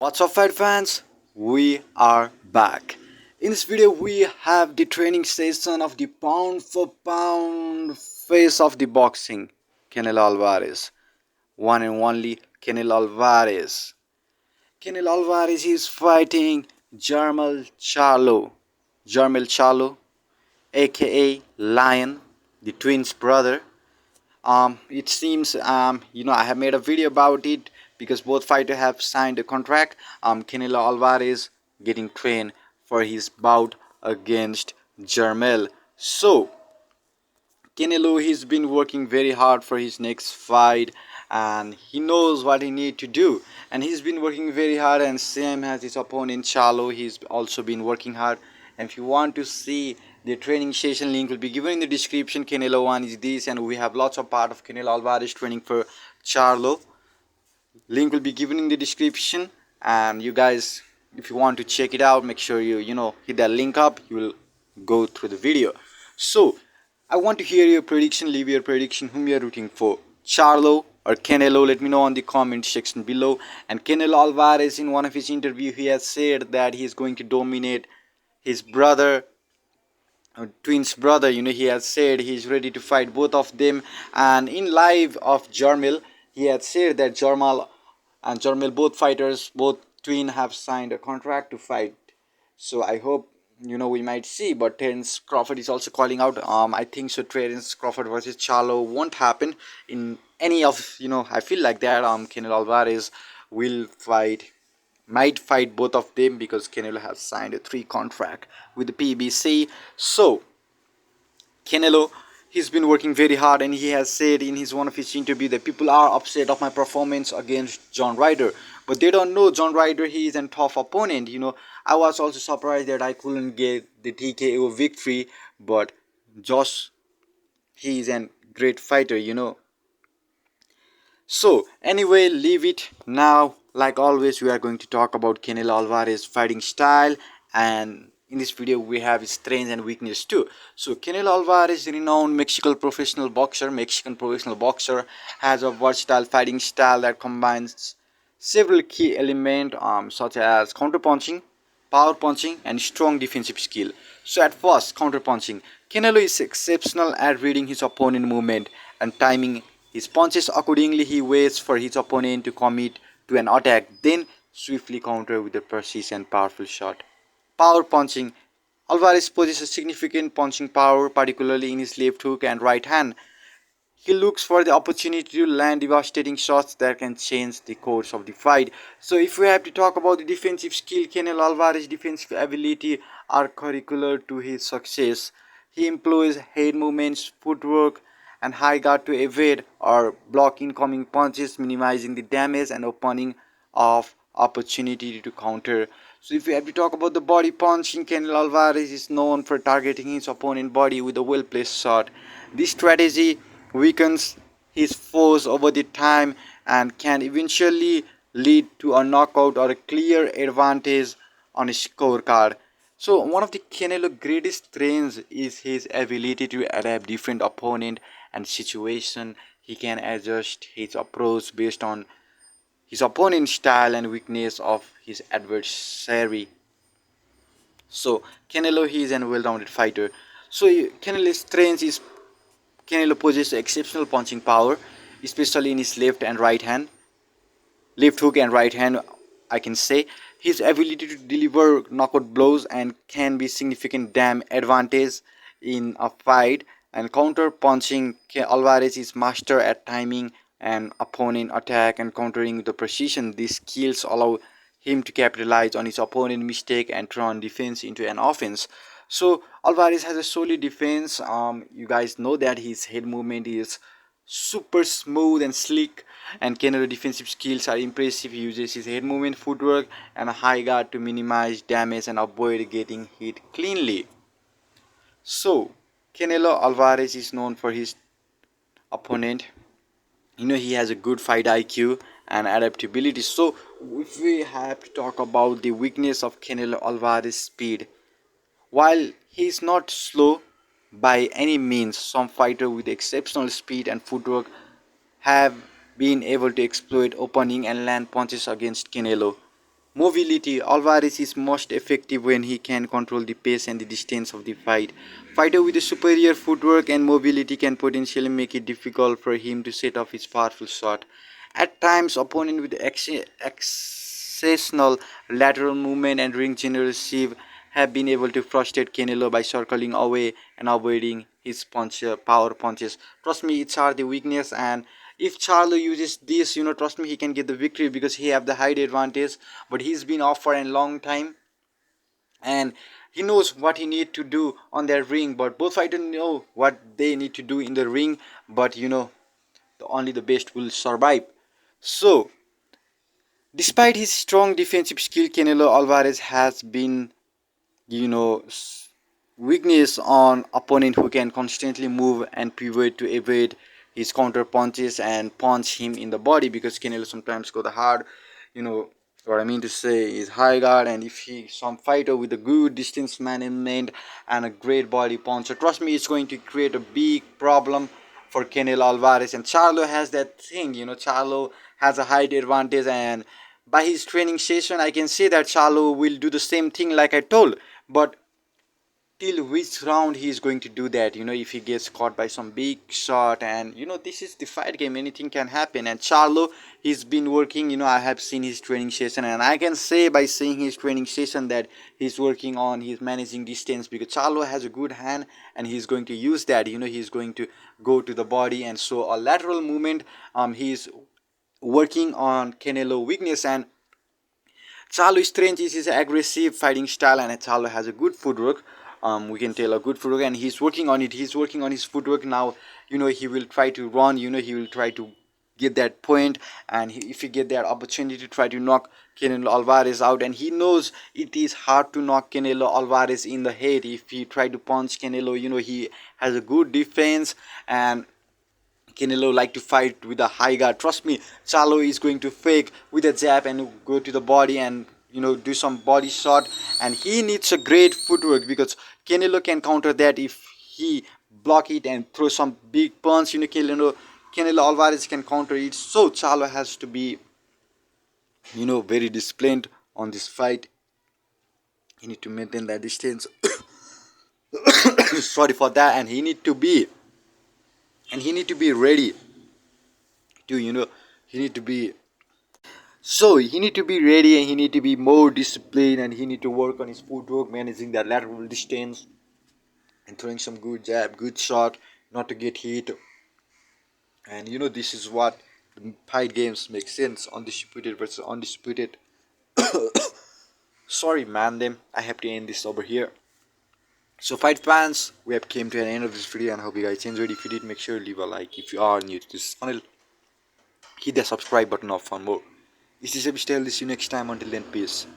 What's up, fight fans? We are back. In this video, we have the training session of the pound for pound face of the boxing, Canelo Alvarez. One and only Canelo Alvarez. Canelo Alvarez is fighting Jarmell Charlo, aka Lion, the twins' brother. It seems I have made a video about it because both fighters have signed a contract. Canelo Alvarez getting trained for his bout against Jarmell. So Canelo, he's been working very hard for his next fight, and he knows what he need to do, and he's been working very hard, and same as his opponent Charlo, he's also been working hard. And if you want to see the training session, link will be given in the description. Canelo one is this, and we have lots of part of Canelo Alvarez training for Charlo. Link will be given in the description, and you guys, if you want to check it out, make sure you hit that link up. You will go through the video. So I want to hear your prediction. Leave your prediction, whom you are rooting for, Charlo or Canelo. Let me know on the comment section below. And Canelo Alvarez, in one of his interview, he has said that he is going to dominate his brother, twins brother. He has said he's ready to fight both of them. And in live of Jarmell, he had said that Jarmell, both fighters, both twin, have signed a contract to fight. So I hope we might see. But Terence Crawford is also calling out. I think so. Terence Crawford versus Charlo won't happen in any of I feel like that. Canelo Alvarez will fight, might fight both of them because Canelo has signed a 3 contract with the PBC. So Canelo, he's been working very hard, and he has said in his one of his interview that people are upset of my performance against John Ryder, but they don't know John Ryder. He is a tough opponent. I was also surprised that I couldn't get the TKO victory, but Josh, he is a great fighter. So anyway, leave it now. Like always, we are going to talk about Canelo Alvarez fighting style, and in this video we have his strengths and weakness too. So Canelo Alvarez, renowned Mexican professional boxer, has a versatile fighting style that combines several key elements such as counterpunching, power punching, and strong defensive skill. So at first, counterpunching. Canelo is exceptional at reading his opponent movement and timing his punches accordingly. He waits for his opponent to commit to an attack, then swiftly counter with a precise and powerful shot. Power punching. Alvarez possesses significant punching power, particularly in his left hook and right hand. He looks for the opportunity to land devastating shots that can change the course of the fight. So if we have to talk about the defensive skill, Canelo Alvarez's defensive ability are curricular to his success. He employs head movements, footwork, and high guard to evade or block incoming punches, minimizing the damage and opening of opportunity to counter. So if we have to talk about the body punching, Canelo Alvarez is known for targeting his opponent's body with a well-placed shot. This strategy weakens his foes over the time and can eventually lead to a knockout or a clear advantage on a scorecard. So one of the Canelo greatest strengths is his ability to adapt different opponent and situation. He can adjust his approach based on his opponent's style and weakness of his adversary. So Canelo, he is a well-rounded fighter. So Canelo's strength is Canelo possesses exceptional punching power, especially in his left hook and right hand. I can say his ability to deliver knockout blows and can be significant damn advantage in a fight. And counter punching, Alvarez is master at timing an opponent attack and countering with the precision. These skills allow him to capitalize on his opponent's mistake and turn defense into an offense. So Alvarez has a solid defense. You guys know that his head movement is super smooth and slick, and Canelo defensive skills are impressive. He uses his head movement, footwork, and a high guard to minimize damage and avoid getting hit cleanly. So Canelo Alvarez is known for his opponent. He has a good fight IQ and adaptability. So if we have to talk about the weakness of Canelo Alvarez, speed. While he is not slow by any means, some fighters with exceptional speed and footwork have been able to exploit opening and land punches against Canelo. Mobility. Alvarez is most effective when he can control the pace and the distance of the fight. Fighter with a superior footwork and mobility can potentially make it difficult for him to set off his powerful shot. At times, opponent with exceptional lateral movement and ring generosity have been able to frustrate Canelo by circling away and avoiding his power punches. Trust me, it's are the weakness, and if Charlo uses this, trust me, he can get the victory because he have the height advantage. But he's been off for a long time, and he knows what he need to do on that ring. But both fighters know what they need to do in the ring. But only the best will survive. So, despite his strong defensive skill, Canelo Alvarez has been you know weakness on opponent who can constantly move and pivot to evade his counter punches and punch him in the body, because Canelo sometimes go the hard, you know what I mean to say is high guard. And if he some fighter with a good distance management and a great body puncher, trust me, it's going to create a big problem for Canelo Alvarez. And Charlo has that thing, Charlo has a height advantage, and by his training session I can say that Charlo will do the same thing like I told. But till which round he is going to do that, if he gets caught by some big shot, and this is the fight game, anything can happen. And Charlo, he's been working, I have seen his training session, and I can say by seeing his training session that he's working on his managing distance, because Charlo has a good hand and he's going to use that. He's going to go to the body and show a lateral movement. He's working on Canelo weakness. And Charlo strength is his aggressive fighting style, and Charlo has a good footwork. We can tell a good footwork, and he's working on it. He's working on his footwork now. He will try to run. He will try to get that point, and if he get that opportunity to try to knock Canelo Alvarez out, and he knows it is hard to knock Canelo Alvarez in the head. If he try to punch Canelo, he has a good defense, and Canelo like to fight with a high guard. Trust me, Charlo is going to fake with a jab and go to the body and do some body shot. And he needs a great footwork, because Canelo can counter that if he block it and throw some big punch. Canelo Alvarez can counter it. So Charlo has to be very disciplined on this fight. He need to maintain that distance. Sorry for that. And he need to be ready to he need to be so he need to be ready, and he need to be more disciplined, and he need to work on his footwork, managing that lateral distance and throwing some good jab, good shot, not to get hit. And this is what the fight games make sense, undisputed versus undisputed. Sorry man, them I have to end this over here. So fight fans, we have came to an end of this video, and hope you guys enjoyed. If you did, make sure to leave a like. If you are new to this channel, hit the subscribe button for more. This is Abhishek. See you next time. Until then, peace.